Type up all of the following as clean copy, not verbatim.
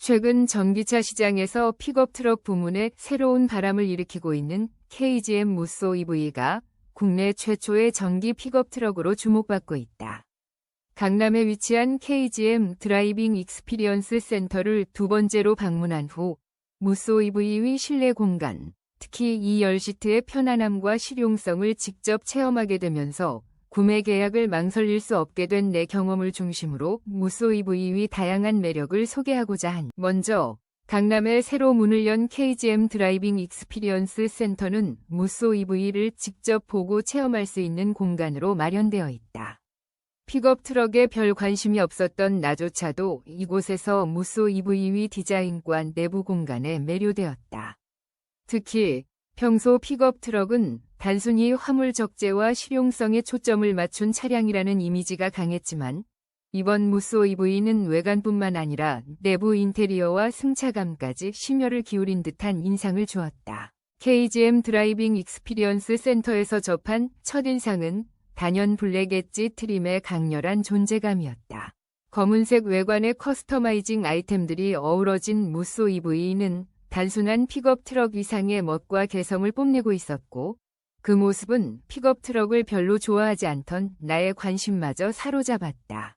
최근 전기차 시장에서 픽업 트럭 부문에 새로운 바람을 일으키고 있는 KGM 무쏘 EV가 국내 최초의 전기 픽업 트럭으로 주목받고 있다. 강남에 위치한 KGM 드라이빙 익스피리언스 센터를 두 번째로 방문한 후 무쏘 EV의 실내 공간, 특히 2열 시트의 편안함과 실용성을 직접 체험하게 되면서 구매 계약을 망설일 수 없게 된 내 경험을 중심으로 무쏘 EV의 다양한 매력을 소개하고자 한. 먼저 강남에 새로 문을 연 KGM 드라이빙 익스피리언스 센터는 무쏘 EV를 직접 보고 체험할 수 있는 공간으로 마련되어 있다. 픽업 트럭에 별 관심이 없었던 나조차도 이곳에서 무쏘 EV의 디자인과 내부 공간에 매료되었다. 특히 평소 픽업 트럭은 단순히 화물 적재와 실용성에 초점을 맞춘 차량이라는 이미지가 강했지만 이번 무쏘 EV는 외관뿐만 아니라 내부 인테리어와 승차감까지 심혈을 기울인 듯한 인상을 주었다. KGM 드라이빙 익스피리언스 센터에서 접한 첫인상은 단연 블랙 엣지 트림의 강렬한 존재감이었다. 검은색 외관의 커스터마이징 아이템들이 어우러진 무쏘 EV는 단순한 픽업 트럭 이상의 멋과 개성을 뽐내고 있었고 그 모습은 픽업 트럭을 별로 좋아하지 않던 나의 관심마저 사로잡았다.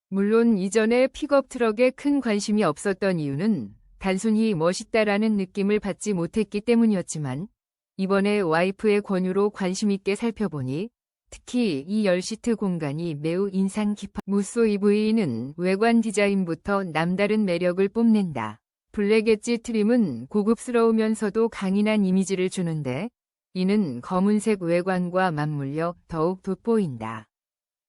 물론 이전에 픽업 트럭에 큰 관심이 없었던 이유는 단순히 멋있다라는 느낌을 받지 못했기 때문이었지만 이번에 와이프의 권유로 관심 있게 살펴보니 특히 이 10시트 공간이 매우 인상 깊어. 무쏘 EV는 외관 디자인부터 남다른 매력을 뽐낸다. 블랙 엣지 트림은 고급스러우면서도 강인한 이미지를 주는데 이는 검은색 외관과 맞물려 더욱 돋보인다.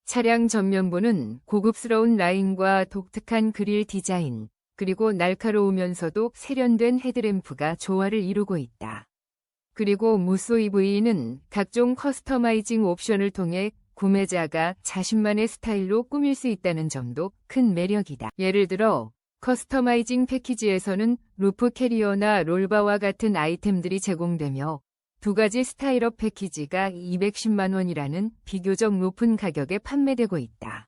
차량 전면부는 고급스러운 라인과 독특한 그릴 디자인, 그리고 날카로우면서도 세련된 헤드램프가 조화를 이루고 있다. 그리고 무쏘 EV는 각종 커스터마이징 옵션을 통해 구매자가 자신만의 스타일로 꾸밀 수 있다는 점도 큰 매력이다. 예를 들어 커스터마이징 패키지에서는 루프 캐리어나 롤바와 같은 아이템들이 제공되며 두 가지 스타일업 패키지가 210만 원이라는 비교적 높은 가격에 판매되고 있다.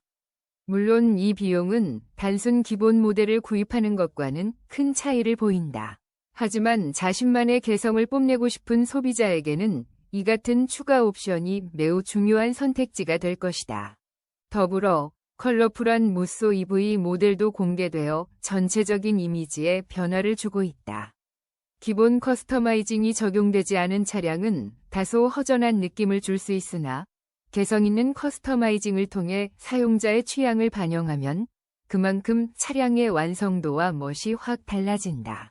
물론 이 비용은 단순 기본 모델을 구입하는 것과는 큰 차이를 보인다. 하지만 자신만의 개성을 뽐내고 싶은 소비자에게는 이 같은 추가 옵션이 매우 중요한 선택지가 될 것이다. 더불어 컬러풀한 무쏘 EV 모델도 공개되어 전체적인 이미지에 변화를 주고 있다. 기본 커스터마이징이 적용되지 않은 차량은 다소 허전한 느낌을 줄 수 있으나 개성 있는 커스터마이징을 통해 사용자의 취향을 반영하면 그만큼 차량의 완성도와 멋이 확 달라진다.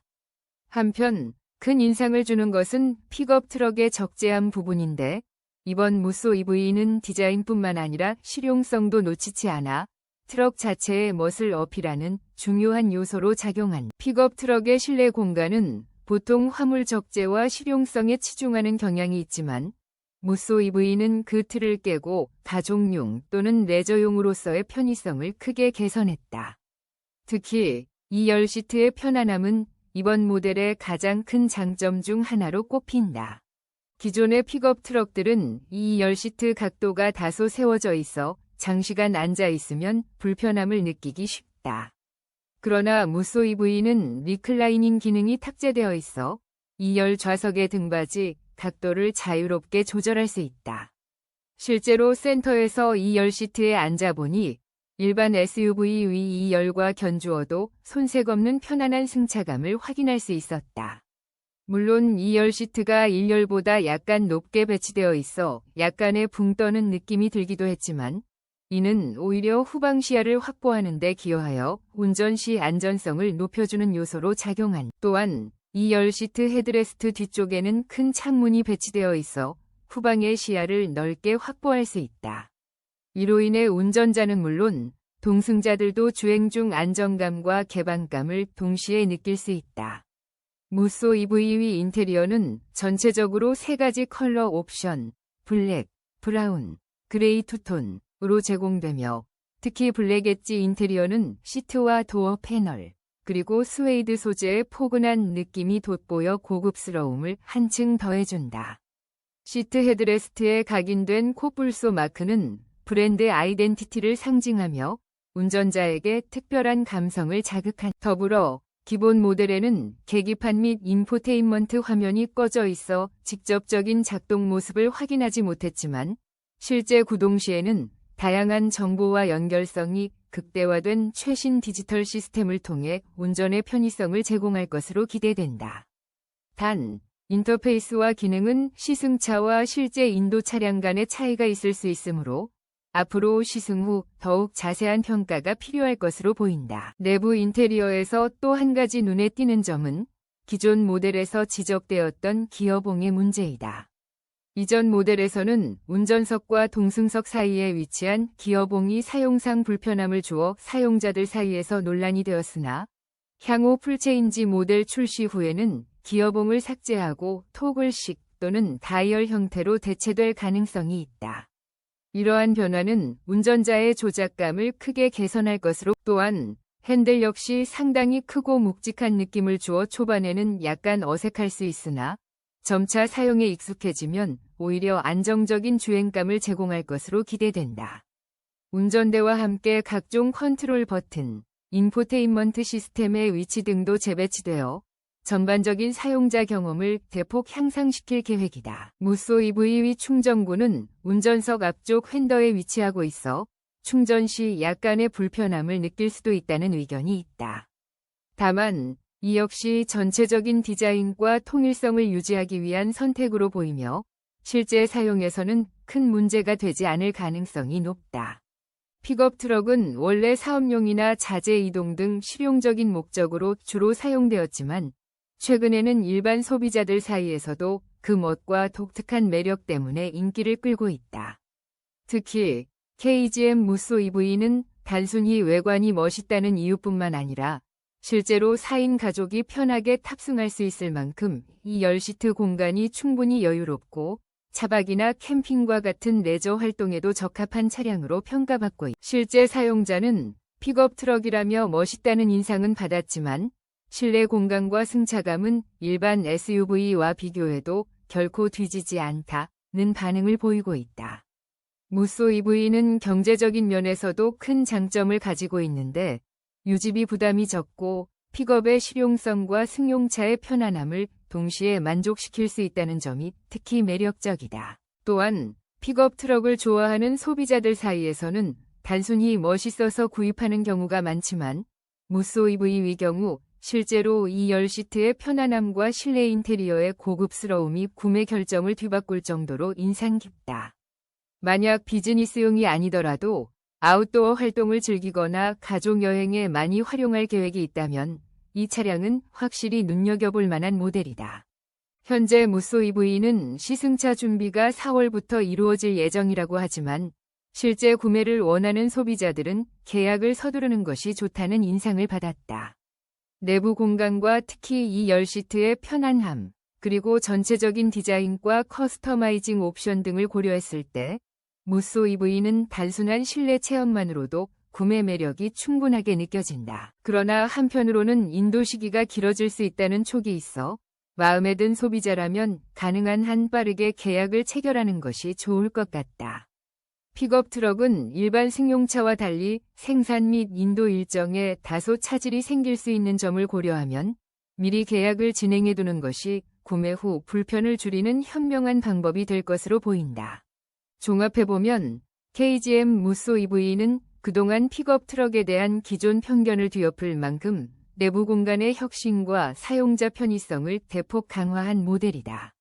한편 큰 인상을 주는 것은 픽업 트럭의 적재함 부분인데 이번 무쏘 EV는 디자인뿐만 아니라 실용성도 놓치지 않아 트럭 자체의 멋을 어필하는 중요한 요소로 작용한. 픽업 트럭의 실내 공간은 보통 화물 적재와 실용성에 치중하는 경향이 있지만 무쏘 EV는 그 틀을 깨고 가족용 또는 레저용으로서의 편의성을 크게 개선했다. 특히 2열 시트의 편안함은 이번 모델의 가장 큰 장점 중 하나로 꼽힌다. 기존의 픽업 트럭들은 2열 시트 각도가 다소 세워져 있어 장시간 앉아 있으면 불편함을 느끼기 쉽다. 그러나 무쏘 EV는 리클라이닝 기능이 탑재되어 있어 2열 좌석의 등받이 각도를 자유롭게 조절할 수 있다. 실제로 센터에서 2열 시트에 앉아보니 일반 SUV 위 2열과 견주어도 손색 없는 편안한 승차감을 확인할 수 있었다. 물론 2열 시트가 1열보다 약간 높게 배치되어 있어 약간의 붕 떠는 느낌이 들기도 했지만 이는 오히려 후방 시야를 확보하는 데 기여하여 운전 시 안전성을 높여주는 요소로 작용한. 또한 2열 시트 헤드레스트 뒤쪽에는 큰 창문이 배치되어 있어 후방의 시야를 넓게 확보할 수 있다. 이로 인해 운전자는 물론 동승자들도 주행 중 안정감과 개방감을 동시에 느낄 수 있다. 무쏘 EV의 인테리어는 전체적으로 세 가지 컬러 옵션, 블랙, 브라운, 그레이 투톤으로 제공되며 특히 블랙 엣지 인테리어는 시트와 도어 패널, 그리고 스웨이드 소재의 포근한 느낌이 돋보여 고급스러움을 한층 더해준다. 시트 헤드레스트에 각인된 코뿔소 마크는 브랜드 아이덴티티를 상징하며 운전자에게 특별한 감성을 자극한. 더불어 기본 모델에는 계기판 및 인포테인먼트 화면이 꺼져 있어 직접적인 작동 모습을 확인하지 못했지만 실제 구동 시에는 다양한 정보와 연결성이 극대화된 최신 디지털 시스템을 통해 운전의 편의성을 제공할 것으로 기대된다. 단, 인터페이스와 기능은 시승차와 실제 인도 차량 간의 차이가 있을 수 있으므로 앞으로 시승 후 더욱 자세한 평가가 필요할 것으로 보인다. 내부 인테리어에서 또 한 가지 눈에 띄는 점은 기존 모델에서 지적되었던 기어봉의 문제이다. 이전 모델에서는 운전석과 동승석 사이에 위치한 기어봉이 사용상 불편함을 주어 사용자들 사이에서 논란이 되었으나 향후 풀체인지 모델 출시 후에는 기어봉을 삭제하고 토글식 또는 다이얼 형태로 대체될 가능성이 있다. 이러한 변화는 운전자의 조작감을 크게 개선할 것으로, 또한 핸들 역시 상당히 크고 묵직한 느낌을 주어 초반에는 약간 어색할 수 있으나 점차 사용에 익숙해지면 오히려 안정적인 주행감을 제공할 것으로 기대된다. 운전대와 함께 각종 컨트롤 버튼, 인포테인먼트 시스템의 위치 등도 재배치되어 전반적인 사용자 경험을 대폭 향상시킬 계획이다. 무쏘 EV 충전구는 운전석 앞쪽 핸더에 위치하고 있어 충전 시 약간의 불편함을 느낄 수도 있다는 의견이 있다. 다만 이 역시 전체적인 디자인과 통일성을 유지하기 위한 선택으로 보이며 실제 사용에서는 큰 문제가 되지 않을 가능성이 높다. 픽업 트럭은 원래 사업용이나 자재 이동 등 실용적인 목적으로 주로 사용되었지만 최근에는 일반 소비자들 사이에서도 그 멋과 독특한 매력 때문에 인기를 끌고 있다. 특히 KGM 무쏘 EV는 단순히 외관이 멋있다는 이유뿐만 아니라 실제로 4인 가족이 편하게 탑승할 수 있을 만큼 2열 시트 공간이 충분히 여유롭고 차박이나 캠핑과 같은 레저 활동에도 적합한 차량으로 평가받고 있다. 실제 사용자는 픽업 트럭이라며 멋있다는 인상은 받았지만 실내 공간과 승차감은 일반 SUV와 비교해도 결코 뒤지지 않다는 반응을 보이고 있다. 무쏘 EV는 경제적인 면에서도 큰 장점을 가지고 있는데 유지비 부담이 적고 픽업의 실용성과 승용차의 편안함을 동시에 만족시킬 수 있다는 점이 특히 매력적이다. 또한 픽업 트럭을 좋아하는 소비자들 사이에서는 단순히 멋있어서 구입하는 경우가 많지만 무쏘 EV의 경우 실제로 2열 시트의 편안함과 실내 인테리어의 고급스러움이 구매 결정을 뒤바꿀 정도로 인상 깊다. 만약 비즈니스용이 아니더라도 아웃도어 활동을 즐기거나 가족 여행에 많이 활용할 계획이 있다면 이 차량은 확실히 눈여겨볼 만한 모델이다. 현재 무쏘 EV는 시승차 준비가 4월부터 이루어질 예정이라고 하지만 실제 구매를 원하는 소비자들은 계약을 서두르는 것이 좋다는 인상을 받았다. 내부 공간과 특히 2열 시트의 편안함, 그리고 전체적인 디자인과 커스터마이징 옵션 등을 고려했을 때 무쏘 EV는 단순한 실내 체험만으로도 구매 매력이 충분하게 느껴진다. 그러나 한편으로는 인도 시기가 길어질 수 있다는 촉이 있어 마음에 든 소비자라면 가능한 한 빠르게 계약을 체결하는 것이 좋을 것 같다. 픽업 트럭은 일반 승용차와 달리 생산 및 인도 일정에 다소 차질이 생길 수 있는 점을 고려하면 미리 계약을 진행해두는 것이 구매 후 불편을 줄이는 현명한 방법이 될 것으로 보인다. 종합해보면 KGM 무쏘 EV는 그동안 픽업 트럭에 대한 기존 편견을 뒤엎을 만큼 내부 공간의 혁신과 사용자 편의성을 대폭 강화한 모델이다.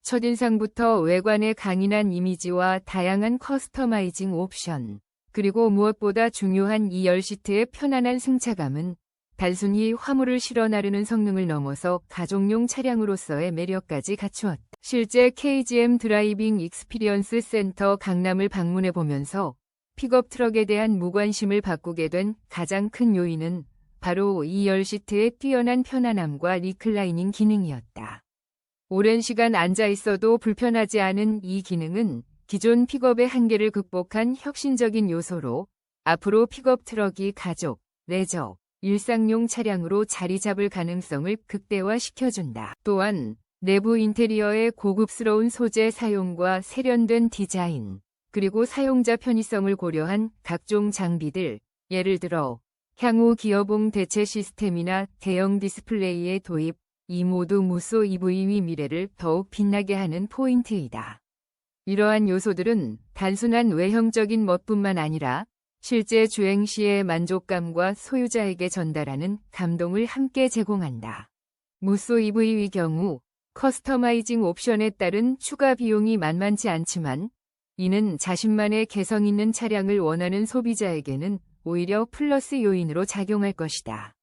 첫인상부터 외관의 강인한 이미지와 다양한 커스터마이징 옵션, 그리고 무엇보다 중요한 2열 시트의 편안한 승차감은 단순히 화물을 실어 나르는 성능을 넘어서 가족용 차량으로서의 매력까지 갖추었다. 실제 KGM 드라이빙 익스피리언스 센터 강남을 방문해 보면서 픽업 트럭에 대한 무관심을 바꾸게 된 가장 큰 요인은 바로 2열 시트의 뛰어난 편안함과 리클라이닝 기능이었다. 오랜 시간 앉아 있어도 불편하지 않은 이 기능은 기존 픽업의 한계를 극복한 혁신적인 요소로 앞으로 픽업 트럭이 가족, 레저, 일상용 차량으로 자리 잡을 가능성을 극대화시켜준다. 또한 내부 인테리어의 고급스러운 소재 사용과 세련된 디자인, 그리고 사용자 편의성을 고려한 각종 장비들, 예를 들어 향후 기어봉 대체 시스템이나 대형 디스플레이의 도입, 이 모두 무쏘 EV의 미래를 더욱 빛나게 하는 포인트이다. 이러한 요소들은 단순한 외형적인 멋뿐만 아니라 실제 주행 시의 만족감과 소유자에게 전달하는 감동을 함께 제공한다. 무쏘 EV의 경우 커스터마이징 옵션에 따른 추가 비용이 만만치 않지만 이는 자신만의 개성 있는 차량을 원하는 소비자에게는 오히려 플러스 요인으로 작용할 것이다.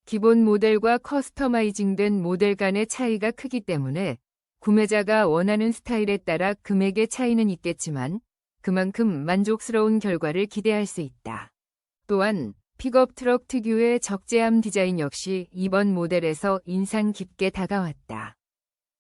기본 모델과 커스터마이징된 모델 간의 차이가 크기 때문에 구매자가 원하는 스타일에 따라 금액의 차이는 있겠지만 그만큼 만족스러운 결과를 기대할 수 있다. 또한 픽업 트럭 특유의 적재함 디자인 역시 이번 모델에서 인상 깊게 다가왔다.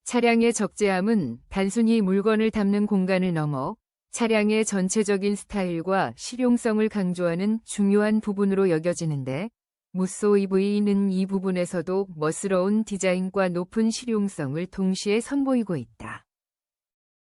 차량의 적재함은 단순히 물건을 담는 공간을 넘어 차량의 전체적인 스타일과 실용성을 강조하는 중요한 부분으로 여겨지는데 무쏘 EV는 이 부분에서도 멋스러운 디자인과 높은 실용성을 동시에 선보이고 있다.